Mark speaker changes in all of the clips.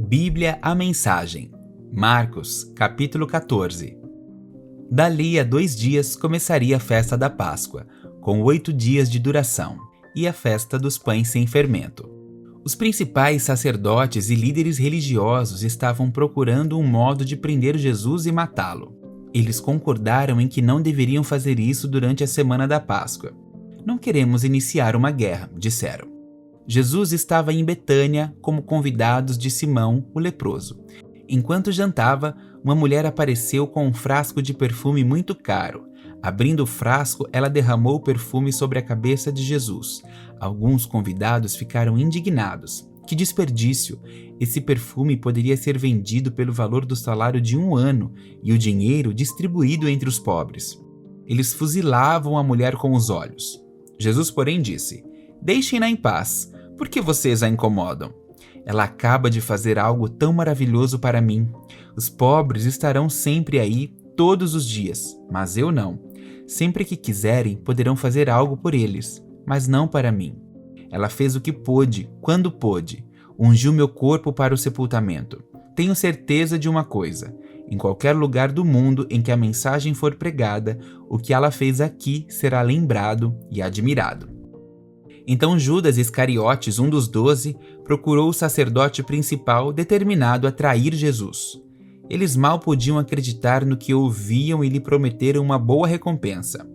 Speaker 1: Bíblia a Mensagem, Marcos, capítulo 14. Dali a 2 dias começaria a festa da Páscoa, com 8 dias de duração, e a festa dos pães sem fermento. Os principais sacerdotes e líderes religiosos estavam procurando um modo de prender Jesus e matá-lo. Eles concordaram em que não deveriam fazer isso durante a semana da Páscoa. Não queremos iniciar uma guerra, disseram. Jesus estava em Betânia como convidados de Simão, o leproso. Enquanto jantava, uma mulher apareceu com um frasco de perfume muito caro. Abrindo o frasco, ela derramou o perfume sobre a cabeça de Jesus. Alguns convidados ficaram indignados. Que desperdício! Esse perfume poderia ser vendido pelo valor do salário de 1 ano e o dinheiro distribuído entre os pobres. Eles fuzilavam a mulher com os olhos. Jesus, porém, disse: "Deixem-na em paz. Por que vocês a incomodam? Ela acaba de fazer algo tão maravilhoso para mim. Os pobres estarão sempre aí, todos os dias, mas eu não. Sempre que quiserem, poderão fazer algo por eles, mas não para mim. Ela fez o que pôde, quando pôde. Ungiu meu corpo para o sepultamento. Tenho certeza de uma coisa: em qualquer lugar do mundo em que a mensagem for pregada, o que ela fez aqui será lembrado e admirado." Então Judas Iscariotes, um dos 12, procurou o sacerdote principal determinado a trair Jesus. Eles mal podiam acreditar no que ouviam e lhe prometeram uma boa recompensa.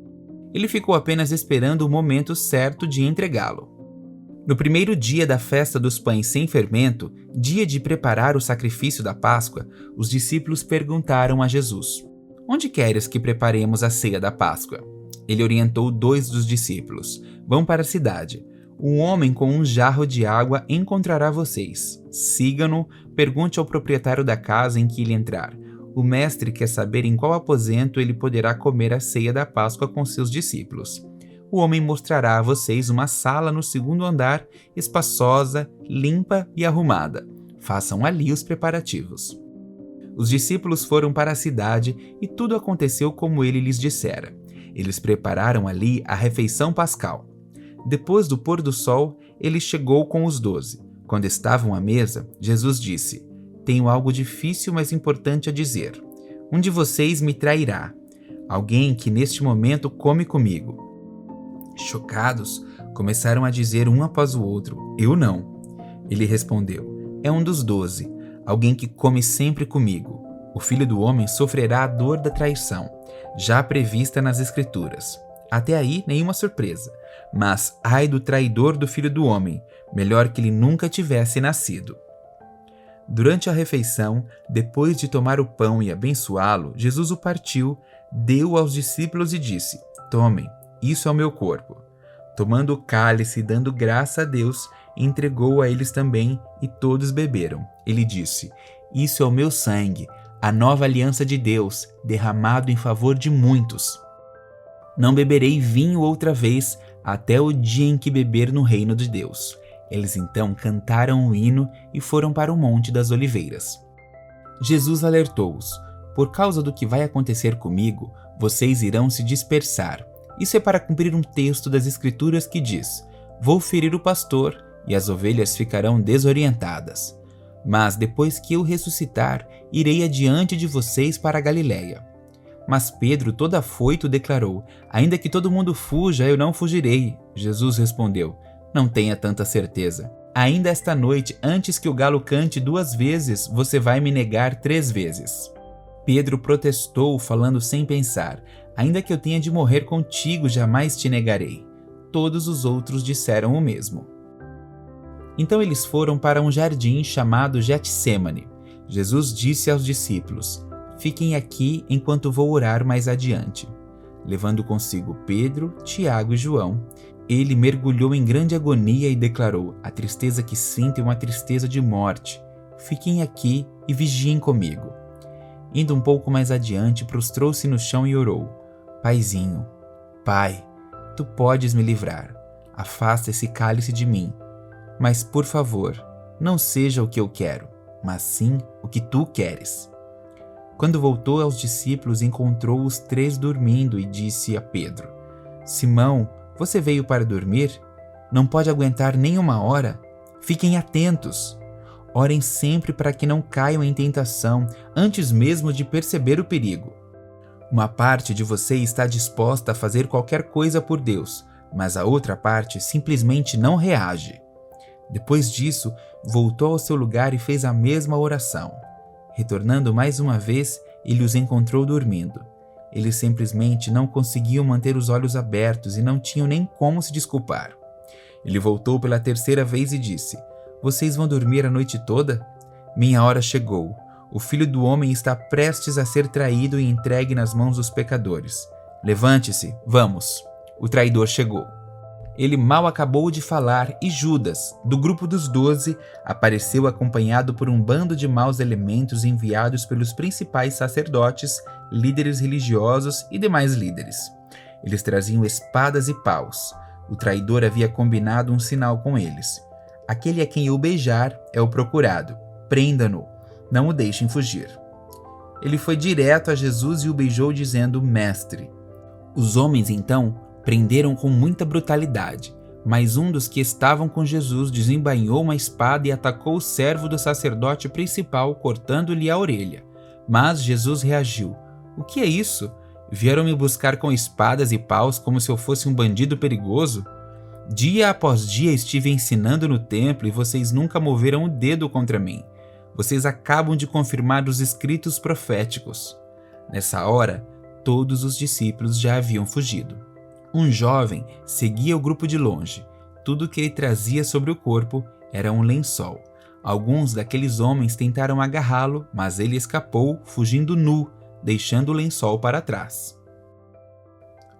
Speaker 1: Ele ficou apenas esperando o momento certo de entregá-lo. No primeiro dia da festa dos pães sem fermento, dia de preparar o sacrifício da Páscoa, os discípulos perguntaram a Jesus: "Onde queres que preparemos a ceia da Páscoa?" Ele orientou 2 dos discípulos: "Vão para a cidade. Um homem com um jarro de água encontrará vocês. Sigam-no, pergunte ao proprietário da casa em que ele entrar. O mestre quer saber em qual aposento ele poderá comer a ceia da Páscoa com seus discípulos. O homem mostrará a vocês uma sala no 2º andar, espaçosa, limpa e arrumada. Façam ali os preparativos." Os discípulos foram para a cidade e tudo aconteceu como ele lhes dissera. Eles prepararam ali a refeição pascal. Depois do pôr do sol, ele chegou com os 12. Quando estavam à mesa, Jesus disse: "Tenho algo difícil, mas importante a dizer. Um de vocês me trairá. Alguém que neste momento come comigo." Chocados, começaram a dizer um após o outro: "Eu não." Ele respondeu: "É um dos 12, alguém que come sempre comigo. O Filho do Homem sofrerá a dor da traição, já prevista nas Escrituras." Até aí, nenhuma surpresa. Mas ai do traidor do Filho do Homem, melhor que ele nunca tivesse nascido. Durante a refeição, depois de tomar o pão e abençoá-lo, Jesus o partiu, deu aos discípulos e disse: "Tomem, isso é o meu corpo." Tomando o cálice e dando graça a Deus, entregou a eles também, e todos beberam. Ele disse: "Isso é o meu sangue, a nova aliança de Deus, derramado em favor de muitos. Não beberei vinho outra vez, até o dia em que beber no reino de Deus." Eles então cantaram um hino e foram para o Monte das Oliveiras. Jesus alertou-os: "Por causa do que vai acontecer comigo, vocês irão se dispersar. Isso é para cumprir um texto das Escrituras que diz: Vou ferir o pastor e as ovelhas ficarão desorientadas. Mas depois que eu ressuscitar, irei adiante de vocês para a Galiléia." Mas Pedro, todo afoito, declarou: "Ainda que todo mundo fuja, eu não fugirei." Jesus respondeu: "Não tenha tanta certeza. Ainda esta noite, antes que o galo cante 2 vezes, você vai me negar 3 vezes." Pedro protestou, falando sem pensar: "Ainda que eu tenha de morrer contigo, jamais te negarei." Todos os outros disseram o mesmo. Então eles foram para um jardim chamado Getsêmani. Jesus disse aos discípulos: "Fiquem aqui enquanto vou orar mais adiante." Levando consigo Pedro, Tiago e João, ele mergulhou em grande agonia e declarou: "A tristeza que sinto é uma tristeza de morte. Fiquem aqui e vigiem comigo." Indo um pouco mais adiante, prostrou-se no chão e orou: "Paizinho, Pai, tu podes me livrar. Afasta esse cálice de mim. Mas, por favor, não seja o que eu quero, mas sim o que tu queres." Quando voltou aos discípulos, encontrou os 3 dormindo e disse a Pedro: "Simão, você veio para dormir? Não pode aguentar nem 1 hora? Fiquem atentos. Orem sempre para que não caiam em tentação antes mesmo de perceber o perigo. Uma parte de você está disposta a fazer qualquer coisa por Deus, mas a outra parte simplesmente não reage. Depois disso, voltou ao seu lugar e fez a mesma oração. Retornando mais uma vez, ele os encontrou dormindo. Eles simplesmente não conseguiam manter os olhos abertos e não tinham nem como se desculpar. Ele voltou pela terceira vez e disse: "Vocês vão dormir a noite toda? Minha hora chegou. O Filho do Homem está prestes a ser traído e entregue nas mãos dos pecadores. Levante-se, vamos." O traidor chegou. Ele mal acabou de falar e Judas, do grupo dos 12, apareceu acompanhado por um bando de maus elementos enviados pelos principais sacerdotes, líderes religiosos e demais líderes. Eles traziam espadas e paus. O traidor havia combinado um sinal com eles. Aquele a quem o beijar é o procurado. Prenda-no. Não o deixem fugir. Ele foi direto a Jesus e o beijou, dizendo: "Mestre." Os homens, então, prenderam com muita brutalidade, mas um dos que estavam com Jesus desembainhou uma espada e atacou o servo do sacerdote principal, cortando-lhe a orelha. Mas Jesus reagiu: "O que é isso? Vieram me buscar com espadas e paus como se eu fosse um bandido perigoso? Dia após dia estive ensinando no templo e vocês nunca moveram o dedo contra mim. Vocês acabam de confirmar os escritos proféticos." Nessa hora, todos os discípulos já haviam fugido. Um jovem seguia o grupo de longe. Tudo que ele trazia sobre o corpo era um lençol. Alguns daqueles homens tentaram agarrá-lo, mas ele escapou, fugindo nu, deixando o lençol para trás.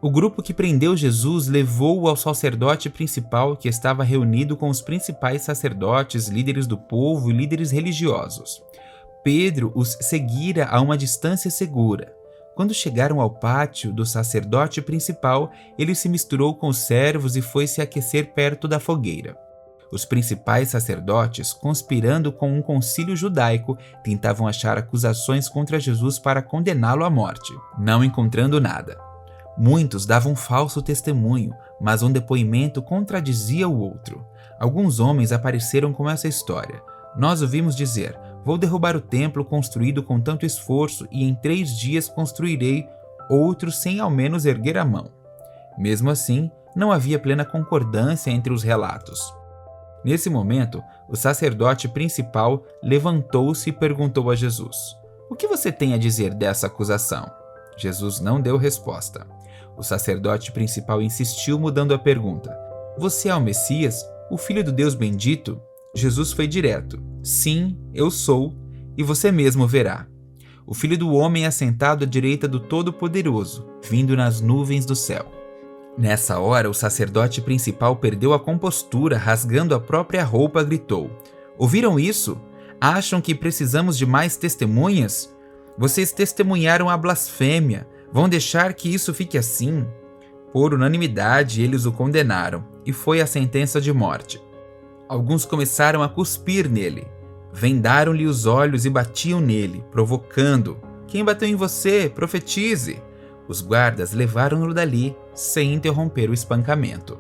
Speaker 1: O grupo que prendeu Jesus levou-o ao sacerdote principal, que estava reunido com os principais sacerdotes, líderes do povo e líderes religiosos. Pedro os seguira a uma distância segura. Quando chegaram ao pátio do sacerdote principal, ele se misturou com os servos e foi se aquecer perto da fogueira. Os principais sacerdotes, conspirando com um concílio judaico, tentavam achar acusações contra Jesus para condená-lo à morte, não encontrando nada. Muitos davam falso testemunho, mas um depoimento contradizia o outro. Alguns homens apareceram com essa história: "Nós ouvimos dizer: vou derrubar o templo construído com tanto esforço e em 3 dias construirei outro sem ao menos erguer a mão." Mesmo assim, não havia plena concordância entre os relatos. Nesse momento, o sacerdote principal levantou-se e perguntou a Jesus: "O que você tem a dizer dessa acusação?" Jesus não deu resposta. O sacerdote principal insistiu, mudando a pergunta: "Você é o Messias, o Filho do Deus bendito?" Jesus foi direto: "Sim, eu sou, e você mesmo verá. O Filho do Homem é sentado à direita do Todo-Poderoso, vindo nas nuvens do céu." Nessa hora, o sacerdote principal perdeu a compostura, rasgando a própria roupa, gritou: "Ouviram isso? Acham que precisamos de mais testemunhas? Vocês testemunharam a blasfêmia. Vão deixar que isso fique assim?" Por unanimidade, eles o condenaram, e foi a sentença de morte. Alguns começaram a cuspir nele. Vendaram-lhe os olhos e batiam nele, provocando: "Quem bateu em você? Profetize!" Os guardas levaram-no dali, sem interromper o espancamento.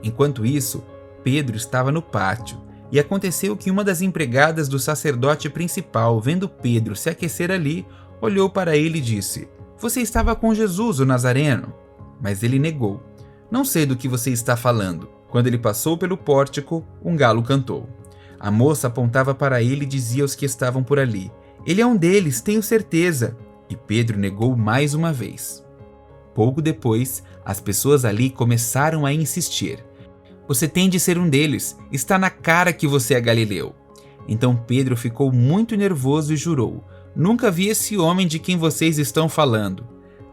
Speaker 1: Enquanto isso, Pedro estava no pátio, e aconteceu que uma das empregadas do sacerdote principal, vendo Pedro se aquecer ali, olhou para ele e disse: "Você estava com Jesus, o Nazareno." Mas ele negou: "Não sei do que você está falando." Quando ele passou pelo pórtico, um galo cantou. A moça apontava para ele e dizia aos que estavam por ali: "Ele é um deles, tenho certeza." E Pedro negou mais uma vez. Pouco depois, as pessoas ali começaram a insistir: "Você tem de ser um deles, está na cara que você é galileu." Então Pedro ficou muito nervoso e jurou: "Nunca vi esse homem de quem vocês estão falando."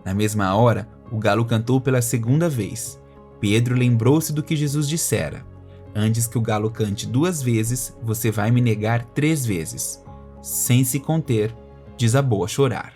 Speaker 1: Na mesma hora, o galo cantou pela segunda vez. Pedro lembrou-se do que Jesus dissera: "Antes que o galo cante 2 vezes, você vai me negar 3 vezes." Sem se conter, desabou a chorar.